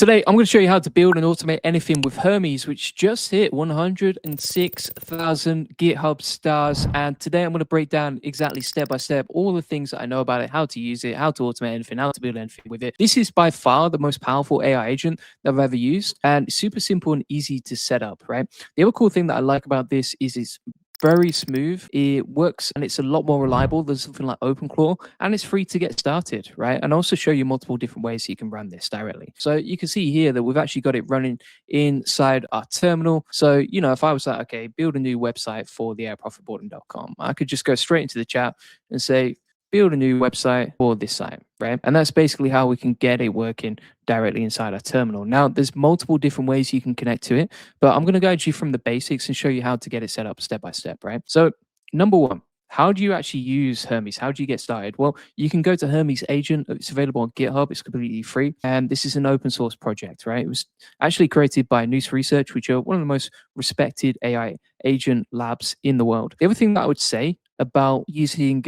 Today, I'm going to show you how to build and automate anything with Hermes, which just hit 106,000 GitHub stars. And today I'm going to break down exactly step by step all the things that I know about it, how to use it, how to automate anything, how to build anything with it. This is by far the most powerful AI agent that I've ever used, and it's super simple and easy to set up, right? The other cool thing that I like about this is it's very smooth. It works and it's a lot more reliable than something like OpenClaw, and it's free to get started, right? And I'll also show you multiple different ways you can run this directly. So you can see here that we've actually got it running inside our terminal. So, you know, if I was like, okay, build a new website for the airprofitboarding.com, I could just go straight into the chat and say, build a new website for this site, right? And that's basically how we can get it working directly inside our terminal. Now, there's multiple different ways you can connect to it, but I'm going to guide you from the basics and show you how to get it set up step by step, right? So number one, how do you actually use Hermes? How do you get started? Well, you can go to Hermes Agent. It's available on GitHub. It's completely free. And this is an open source project, right? It was actually created by Nous Research, which are one of the most respected AI agent labs in the world. The other thing that I would say about using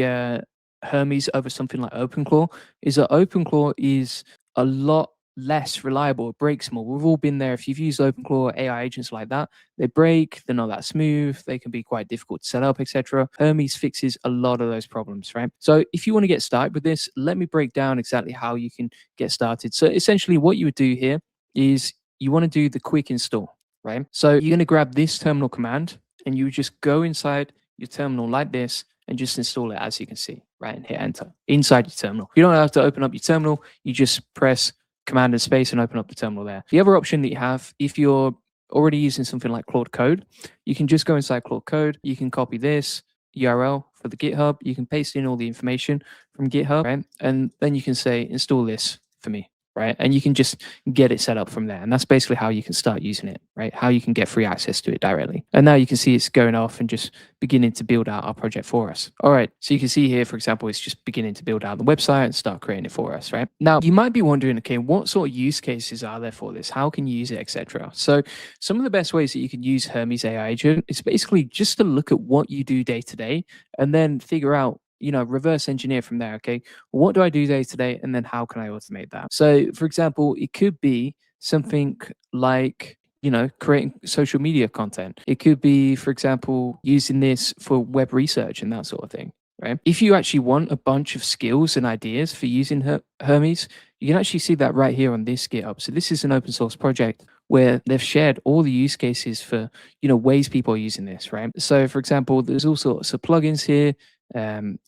Hermes over something like OpenClaw is that OpenClaw is a lot less reliable. It breaks more. We've all been there. If you've used OpenClaw AI agents like that, they break, they're not that smooth, they can be quite difficult to set up, etc. Hermes fixes a lot of those problems, right? So if you want to get started with this, let me break down exactly how you can get started. So essentially what you would do here is you want to do the quick install, right? So you're going to grab this terminal command and you would just go inside your terminal like this and just install it, as you can see, right? And hit enter inside your terminal. You don't have to open up your terminal. You just press Command and space and open up the terminal there. The other option that you have, if you're already using something like Claude Code, you can just go inside Claude Code. You can copy this URL for the GitHub. You can paste in all the information from GitHub, right? And then you can say, install this for me, right? And you can just get it set up from there. And that's basically how you can start using it, right? How you can get free access to it directly. And now you can see it's going off and just beginning to build out our project for us. All right. So you can see here, for example, it's just beginning to build out the website and start creating it for us, right? Now, you might be wondering, okay, what sort of use cases are there for this? How can you use it, etc.? So some of the best ways that you can use Hermes AI agent is basically just to look at what you do day to day and then figure out, you know, reverse engineer from there. Okay, what do I do day to day, and then how can I automate that? So for example, it could be something like, you know, creating social media content. It could be, for example, using this for web research and that sort of thing, right? If you actually want a bunch of skills and ideas for using Hermes, you can actually see that right here on this GitHub. So this is an open source project where they've shared all the use cases for, you know, ways people are using this, right? So for example, there's all sorts of plugins here,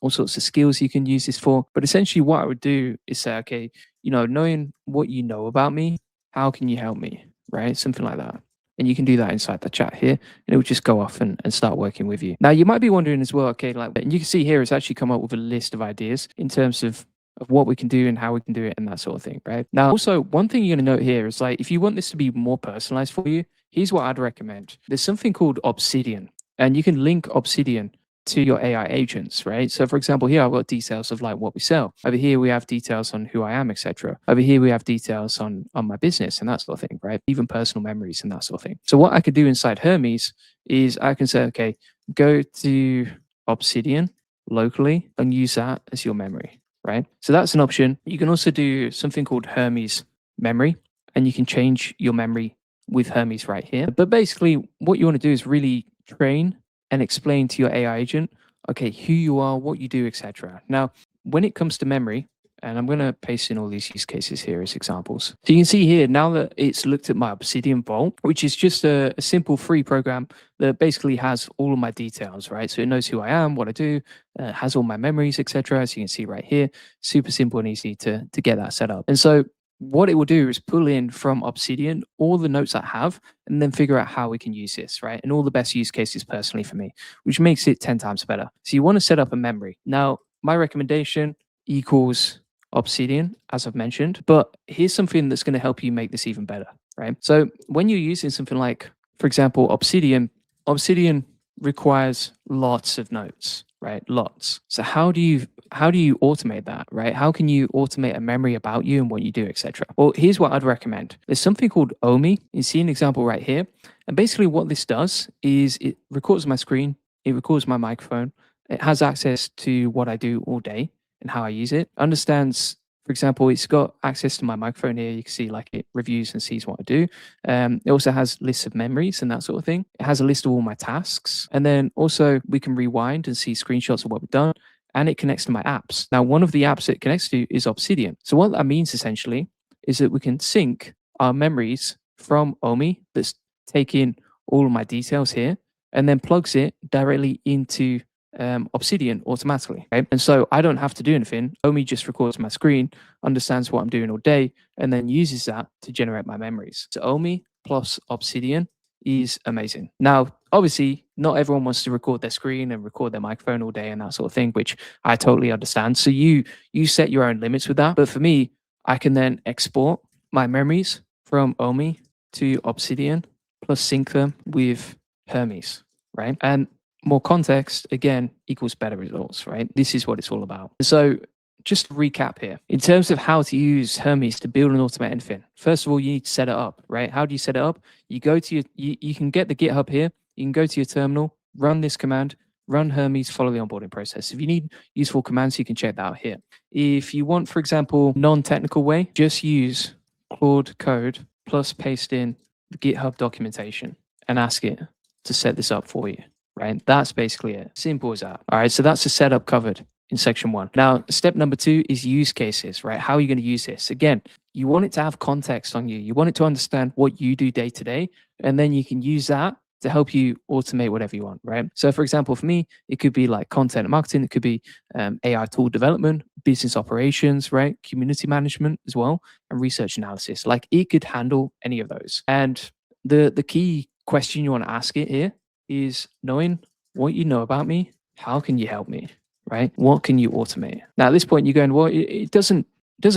all sorts of skills you can use this for. But essentially what I would do is say, okay, you know, knowing what you know about me, how can you help me, right? Something like that. And you can do that inside the chat here, and it will just go off and start working with you. Now, you might be wondering as well, okay, like, and you can see here, it's actually come up with a list of ideas in terms of what we can do and how we can do it and that sort of thing, right? Now, also, one thing you're going to note here is like, if you want this to be more personalized for you, here's what I'd recommend. There's something called Obsidian, and you can link Obsidian to your AI agents, right? So for example, here I've got details of like what we sell. Over here, we have details on who I am, etc. Over here, we have details on my business and that sort of thing, right? Even personal memories and that sort of thing. So what I could do inside Hermes is I can say, okay, go to Obsidian locally and use that as your memory, right? So that's an option. You can also do something called Hermes memory, and you can change your memory with Hermes right here. But basically, what you want to do is really train and explain to your AI agent, okay, who you are, what you do, etc. Now, when it comes to memory, and I'm going to paste in all these use cases here as examples. So you can see here, now that it's looked at my Obsidian Vault, which is just a simple free program that basically has all of my details, right? So it knows who I am, what I do, has all my memories, etc. As you can see right here, super simple and easy to get that set up. And so what it will do is pull in from Obsidian all the notes I have and then figure out how we can use this, right? And all the best use cases personally for me, which makes it 10 times better. So you want to set up a memory. Now, my recommendation equals Obsidian, as I've mentioned, but here's something that's going to help you make this even better, right? So when you're using something like, for example, Obsidian requires lots of notes, right? Lots. So how do you automate that, right? How can you automate a memory about you and what you do, etc.? Well, here's what I'd recommend. There's something called Omi. You see an example right here. And basically what this does is it records my screen, it records my microphone, it has access to what I do all day and how I use it, understands For example, it's got access to my microphone here. You can see like it reviews and sees what I do. It also has lists of memories and that sort of thing. It has a list of all my tasks. And then also we can rewind and see screenshots of what we've done. And it connects to my apps. Now, one of the apps it connects to is Obsidian. So what that means essentially is that we can sync our memories from Omi that's taking all of my details here and then plugs it directly into Obsidian automatically, right? And so I don't have to do anything. Omi just records my screen, understands what I'm doing all day, and then uses that to generate my memories. So Omi plus Obsidian is amazing. Now, obviously, not everyone wants to record their screen and record their microphone all day and that sort of thing, which I totally understand. So you set your own limits with that. But for me, I can then export my memories from Omi to Obsidian plus sync them with Hermes, right? And more context, again, equals better results, right? This is what it's all about. So just to recap here, in terms of how to use Hermes to build and automate anything, first of all, you need to set it up, right? How do you set it up? You go to you can get the GitHub here. You can go to your terminal, run this command, run Hermes, follow the onboarding process. If you need useful commands, you can check that out here. If you want, for example, non-technical way, just use Claude Code plus paste in the GitHub documentation and ask it to set this up for you, right? That's basically it. Simple as that. All right, so that's the setup covered in section 1. Now, step number 2 is use cases, right? How are you going to use this? Again, you want it to have context on you. You want it to understand what you do day to day, and then you can use that to help you automate whatever you want, right? So for example, for me, it could be like content marketing, it could be AI tool development, business operations, right? Community management as well, and research analysis. Like it could handle any of those. And the key question you want to ask it here is, knowing what you know about me, how can you help me, right? What can you automate? Now at this point you're going, well, it doesn't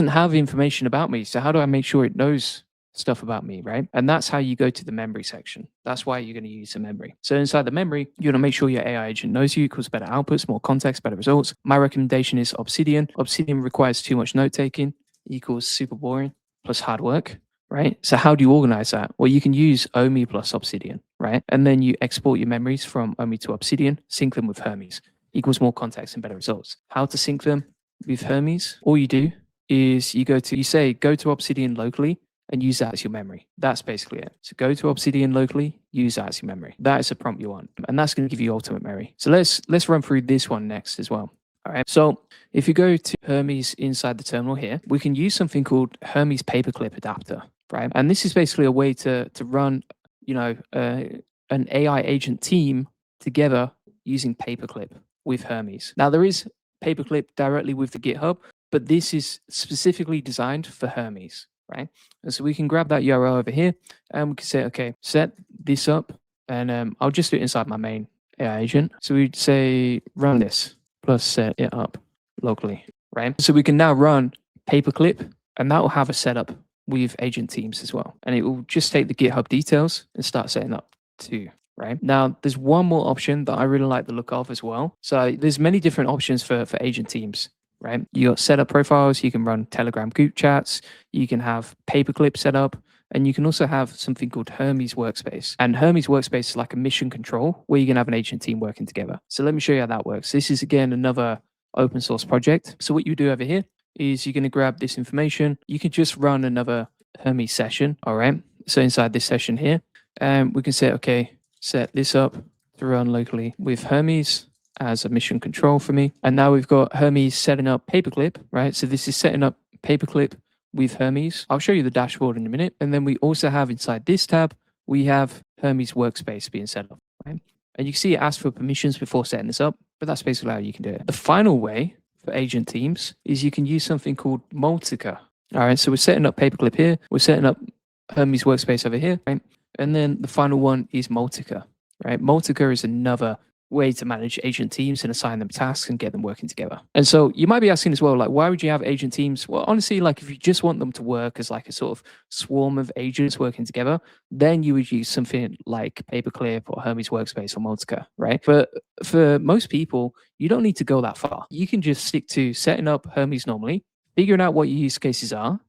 have information about me. So how do I make sure it knows stuff about me, right? And that's how you go to the memory section. That's why you're going to use the memory. So inside the memory, you're going to make sure your AI agent knows you, equals better outputs, more context, better results. My recommendation is Obsidian. Obsidian requires too much note taking, equals super boring plus hard work, right? So how do you organize that? Well, you can use Omi plus Obsidian, right? And then you export your memories from Omi to Obsidian, sync them with Hermes, equals more context and better results. How to sync them with Hermes? All you do is you say, go to Obsidian locally, and use that as your memory. That's basically it. So go to Obsidian locally, use that as your memory. That is the prompt you want. And that's going to give you ultimate memory. So let's run through this one next as well. All right. So if you go to Hermes inside the terminal here, we can use something called Hermes paperclip adapter, right? And this is basically a way to run, an AI agent team together using paperclip with Hermes. Now there is paperclip directly with the GitHub, but this is specifically designed for Hermes, right? And so we can grab that URL over here and we can say, okay, set this up. And I'll just do it inside my main AI agent. So we'd say run this plus set it up locally, right? So we can now run paperclip and that will have a setup with agent teams as well. And it will just take the GitHub details and start setting up too, right? Now, there's one more option that I really like the look of as well. So there's many different options for agent teams, right? You got setup profiles, you can run Telegram group chats, you can have paperclip set up, and you can also have something called Hermes Workspace. And Hermes Workspace is like a mission control where you can have an agent team working together. So let me show you how that works. This is again another open source project. So what you do over here is you're going to grab this information. You can just run another Hermes session, all right? So inside this session here, we can say, okay, set this up to run locally with Hermes as a mission control for me. And now we've got Hermes setting up paperclip, right? So this is setting up paperclip with Hermes. I'll show you the dashboard in a minute. And then we also have inside this tab, we have Hermes Workspace being set up, right? And you can see it asks for permissions before setting this up, but that's basically how you can do it. The final way for agent teams is you can use something called Multica. All right, so we're setting up paperclip here. We're setting up Hermes Workspace over here, right? And then the final one is Multica, right? Multica is another way to manage agent teams and assign them tasks and get them working together. And so you might be asking as well, like, why would you have agent teams? Well, honestly, like if you just want them to work as like a sort of swarm of agents working together, then you would use something like Paperclip or Hermes Workspace or Multica, right? But for most people, you don't need to go that far. You can just stick to setting up Hermes normally, figuring out what your use cases are,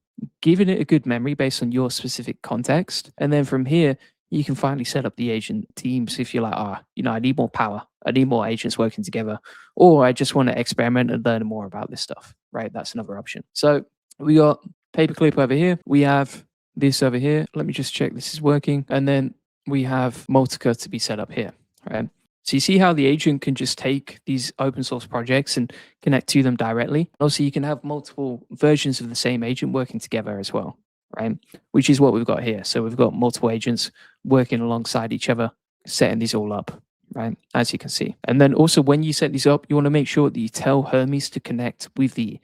giving it a good memory based on your specific context. And then from here, you can finally set up the agent teams if you're like, I need more power. I need more agents working together, or I just want to experiment and learn more about this stuff, right? That's another option. So We got paperclip over here. We have this over here. Let me just check this is working. And then we have Multica to be set up here, right? So you see how the agent can just take these open source projects and connect to them directly. Also, you can have multiple versions of the same agent working together as well, right? Which is what we've got here. So we've got multiple agents working alongside each other, setting these all up, right? As you can see. And then also when you set these up, you want to make sure that you tell Hermes to connect with the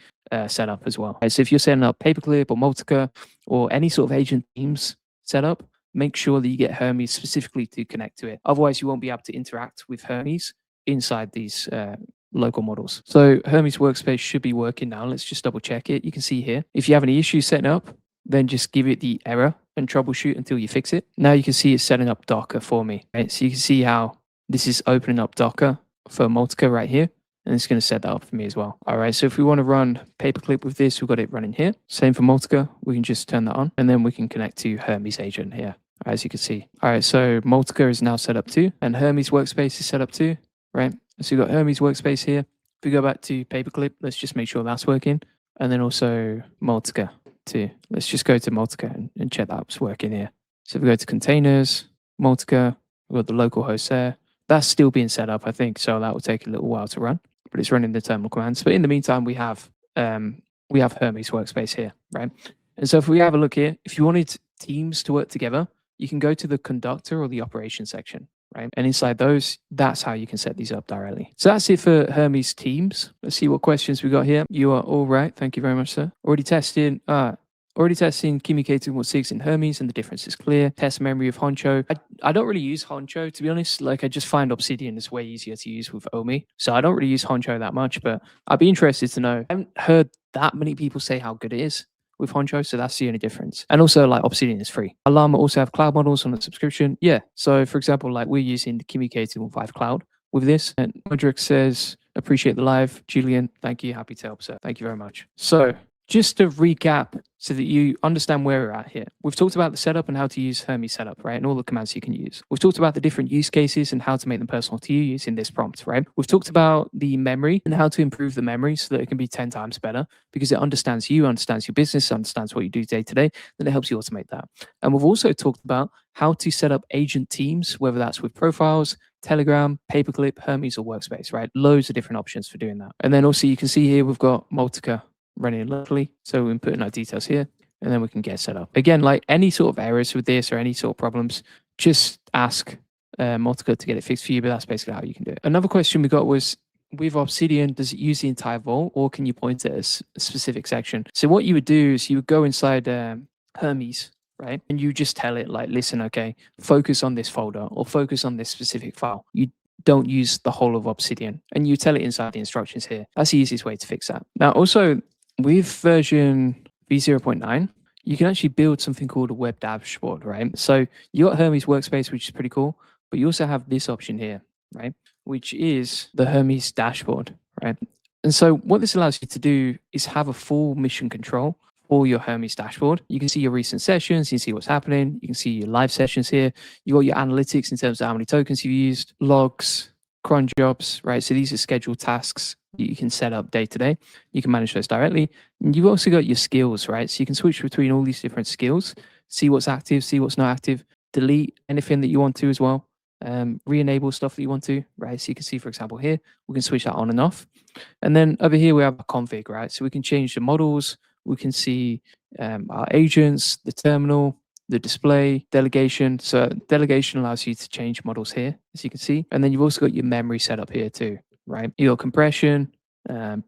setup as well. Right? So if you're setting up Paperclip or Multica or any sort of agent teams setup, make sure that you get Hermes specifically to connect to it. Otherwise, you won't be able to interact with Hermes inside these local models. So Hermes workspace should be working now. Let's just double check it. You can see here, if you have any issues setting up, then just give it the error and troubleshoot until you fix it. Now you can see it's setting up Docker for me. Right? So you can see how this is opening up Docker for Multica right here. And it's going to set that up for me as well. All right, so if we want to run Paperclip with this, we've got it running here. Same for Multica. We can just turn that on, and then we can connect to Hermes agent here, as you can see. All right, so Multica is now set up too, and Hermes workspace is set up too, right? So we've got Hermes workspace here. If we go back to Paperclip, let's just make sure that's working. And then also Multica too. Let's just go to Multica and check that's working here. So if we go to containers, Multica, we've got the local host there. That's still being set up, I think, so that will take a little while to run. But it's running the terminal commands. But in the meantime, we have Hermes workspace here, right? And so if we have a look here, if you wanted teams to work together, you can go to the conductor or the operation section, right? And inside those, that's how you can set these up directly. So that's it for Hermes teams. Let's see what questions we got here. You are all right. Thank you very much, sir. Already testing communicating with 6 in Hermes and the difference is clear. Test memory of Honcho. I don't really use Honcho, to be honest. Like, I just find Obsidian is way easier to use with Omi. So I don't really use Honcho that much, but I'd be interested to know. I haven't heard that many people say how good it is with Honcho, so that's the only difference. And also, like, Obsidian is free. Ollama also have cloud models on the subscription. Yeah, so for example, like, we're using the communicating with 5 cloud with this. And Modric says, appreciate the live. Julian, thank you. Happy to help, sir. Thank you very much. So just to recap so that you understand where we're at here. We've talked about the setup and how to use Hermes setup, right? And all the commands you can use. We've talked about the different use cases and how to make them personal to you using this prompt, right? We've talked about the memory and how to improve the memory so that it can be 10 times better because it understands you, understands your business, understands what you do day to day, then it helps you automate that. And we've also talked about how to set up agent teams, whether that's with profiles, Telegram, Paperclip, Hermes, or Workspace, right? Loads of different options for doing that. And then also you can see here, we've got Multica running locally. So we can put in our details here and then we can get set up. Again, like any sort of errors with this or any sort of problems, just ask Multica to get it fixed for you, but that's basically how you can do it. Another question we got was, with Obsidian, does it use the entire vault or can you point at a specific section? So what you would do is you would go inside Hermes, right? And you just tell it like, listen, okay, focus on this folder or focus on this specific file. You don't use the whole of Obsidian and you tell it inside the instructions here. That's the easiest way to fix that. Now, also with version v0.9, you can actually build something called a web dashboard, right? So you got Hermes workspace, which is pretty cool, but you also have this option here, right? Which is the Hermes dashboard, right? And so what this allows you to do is have a full mission control for your Hermes dashboard. You can see your recent sessions, you can see what's happening, you can see your live sessions here. You got your analytics in terms of how many tokens you've used, logs, cron jobs, right? So these are scheduled tasks you can set up day to day. You can manage those directly. And you've also got your skills, right? So you can switch between all these different skills, see what's active, see what's not active, delete anything that you want to as well, re-enable stuff that you want to, right? So you can see, for example, here, we can switch that on and off. And then over here, we have a config, right? So we can change the models. We can see our agents, the terminal, the display, delegation. So delegation allows you to change models here, as you can see. And then you've also got your memory set up here too, right? Your compression,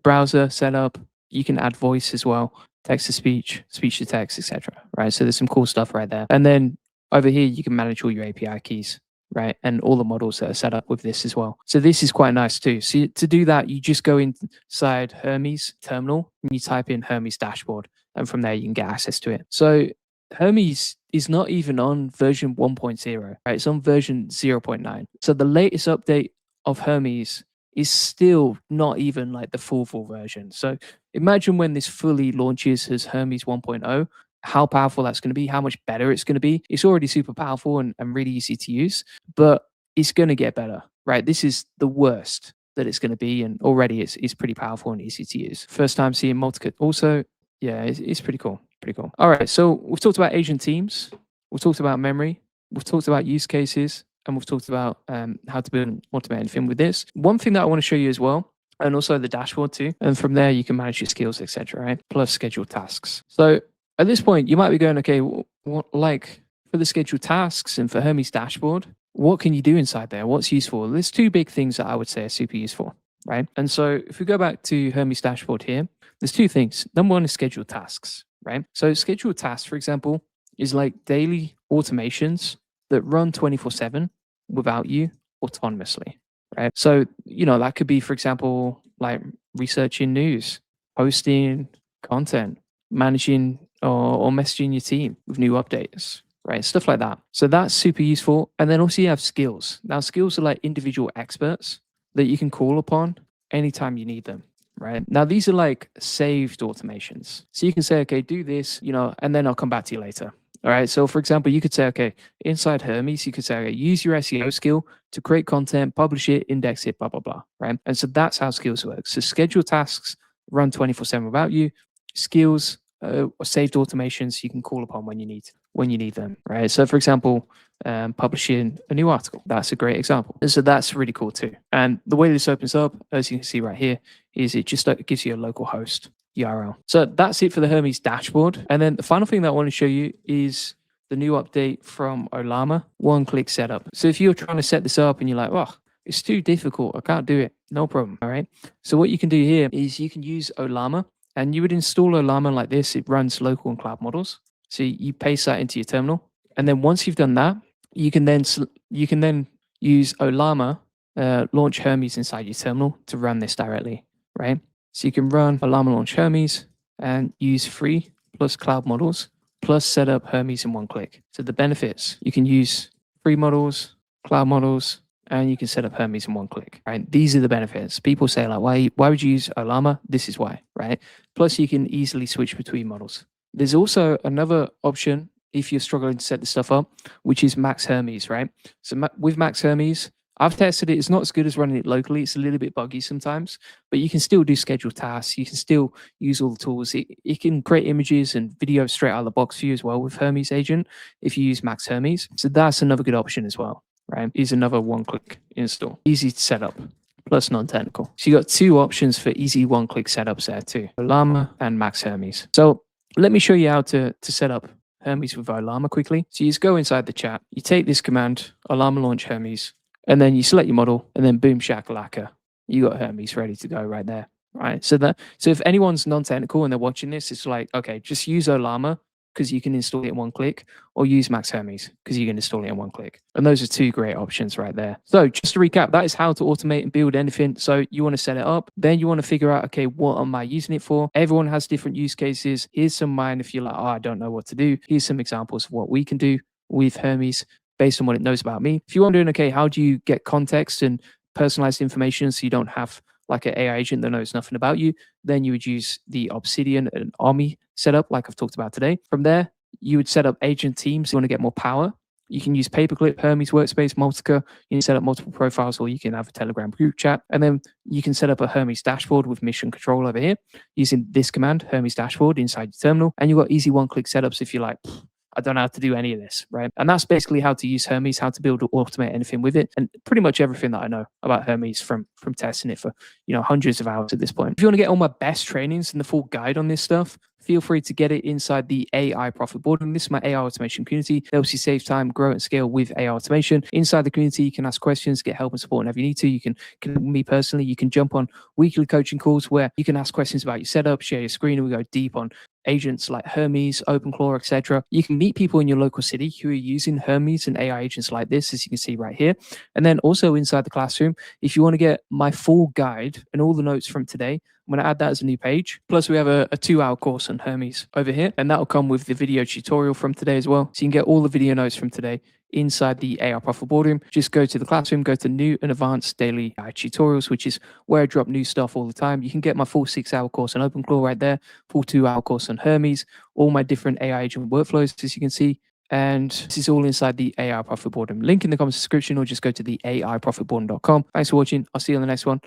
browser setup. You can add voice as well, text to speech, speech to text, etc. Right? So there's some cool stuff right there. And then over here, you can manage all your API keys, right? And all the models that are set up with this as well. So this is quite nice too. So to do that, you just go inside Hermes terminal and you type in Hermes dashboard. And from there, you can get access to it. So Hermes is not even on version 1.0, right? It's on version 0.9. So the latest update of Hermes is still not even like the full version. So imagine when this fully launches as Hermes 1.0, how powerful that's going to be, how much better it's going to be. It's already super powerful and really easy to use, but it's going to get better, right? This is the worst that it's going to be, and already it's pretty powerful and easy to use. First time seeing Multica also. Yeah, it's pretty cool. Pretty cool. All right. So we've talked about agent teams. We've talked about memory. We've talked about use cases, and we've talked about how to build and automate anything with this. One thing that I want to show you as well, and also the dashboard too. And from there, you can manage your skills, etc. Right? Plus schedule tasks. So at this point, you might be going, okay, what like for the scheduled tasks and for Hermes dashboard, what can you do inside there? What's useful? There's two big things that I would say are super useful, right? And so if we go back to Hermes dashboard here, there's two things. Number one is scheduled tasks, right? So scheduled tasks, for example, is like daily automations that run 24/7 without you autonomously, right? So, that could be, for example, like researching news, posting content, managing or messaging your team with new updates, right? Stuff like that. So that's super useful. And then also you have skills. Now, skills are like individual experts that you can call upon anytime you need them. Right now, these are like saved automations. So you can say, okay, do this, and then I'll come back to you later. All right. So for example, you could say, okay, inside Hermes, you could say, okay, use your SEO skill to create content, publish it, index it, blah, blah, blah. Right. And so that's how skills work. So scheduled tasks run 24/7 without you. Skills or saved automations you can call upon when you need them. Right. So for example, publishing a new article. That's a great example. And so that's really cool too. And the way this opens up, as you can see right here, is it just gives you a local host URL. So that's it for the Hermes dashboard. And then the final thing that I want to show you is the new update from Ollama, one-click setup. So if you're trying to set this up and you're like, oh, it's too difficult, I can't do it, no problem. All right. So what you can do here is you can use Ollama, and you would install Ollama like this. It runs local and cloud models. So you paste that into your terminal. And then once you've done that, you can then use Ollama, launch Hermes inside your terminal to run this directly, right? So you can run Ollama launch Hermes and use free plus cloud models plus set up Hermes in one click. So the benefits, you can use free models, cloud models, and you can set up Hermes in one click, right? These are the benefits. People say like, why would you use Ollama? This is why, right? Plus you can easily switch between models. There's also another option if you're struggling to set this stuff up, which is Max Hermes, right? So with Max Hermes, I've tested it. It's not as good as running it locally. It's a little bit buggy sometimes, but you can still do scheduled tasks. You can still use all the tools. It can create images and videos straight out of the box for you as well with Hermes Agent if you use Max Hermes. So that's another good option as well, right? Is another one-click install. Easy to set up, plus non-technical. So you got two options for easy one-click setups there too, Ollama and Max Hermes. So let me show you how to set up Hermes with Ollama quickly. So you just go inside the chat, you take this command, Ollama launch Hermes, and then you select your model, and then boom shakalaka, you got Hermes ready to go right there. Right. So if anyone's non-technical and they're watching this, it's like, okay, just use Ollama because you can install it in one click, or use Max Hermes because you can install it in one click. And those are two great options right there. So just to recap, that is how to automate and build anything. So you want to set it up, then you want to figure out, okay, what am I using it for? Everyone has different use cases. Here's some of mine if you're like, oh, I don't know what to do. Here's some examples of what we can do with Hermes based on what it knows about me. If you're wondering, okay, how do you get context and personalized information so you don't have like an AI agent that knows nothing about you, then you would use the Obsidian and Army setup like I've talked about today. From there, you would set up agent teams. You want to get more power. You can use Paperclip, Hermes Workspace, Multica. You can set up multiple profiles, or you can have a Telegram group chat. And then you can set up a Hermes dashboard with mission control over here using this command, Hermes dashboard, inside your terminal. And you've got easy one-click setups if you're like, I don't know how to do any of this, right? And that's basically how to use Hermes, how to build or automate anything with it, and pretty much everything that I know about Hermes from testing it for hundreds of hours at this point. If you want to get all my best trainings and the full guide on this stuff, feel free to get it inside the AI Profit Board. And this is my AI automation community. It helps you save time, grow and scale with AI automation. Inside the community, you can ask questions, get help and support whenever you need to. You can connect with me personally. You can jump on weekly coaching calls where you can ask questions about your setup, share your screen, and we go deep on agents like Hermes, OpenClaw, etc. You can meet people in your local city who are using Hermes and AI agents like this, as you can see right here. And then also inside the classroom, if you want to get my full guide and all the notes from today, I'm going to add that as a new page. Plus, we have a 2-hour course on Hermes over here, and that will come with the video tutorial from today as well. So you can get all the video notes from today inside the AI Profit Boardroom. Just go to the classroom, go to new and advanced daily AI tutorials, which is where I drop new stuff all the time. You can get my full 6-hour course on OpenClaw right there, full 2-hour course on Hermes, all my different AI agent workflows, as you can see. And this is all inside the AI Profit Boardroom. Link in the comments description, or just go to the AIProfitBoardroom.com. Thanks for watching. I'll see you on the next one.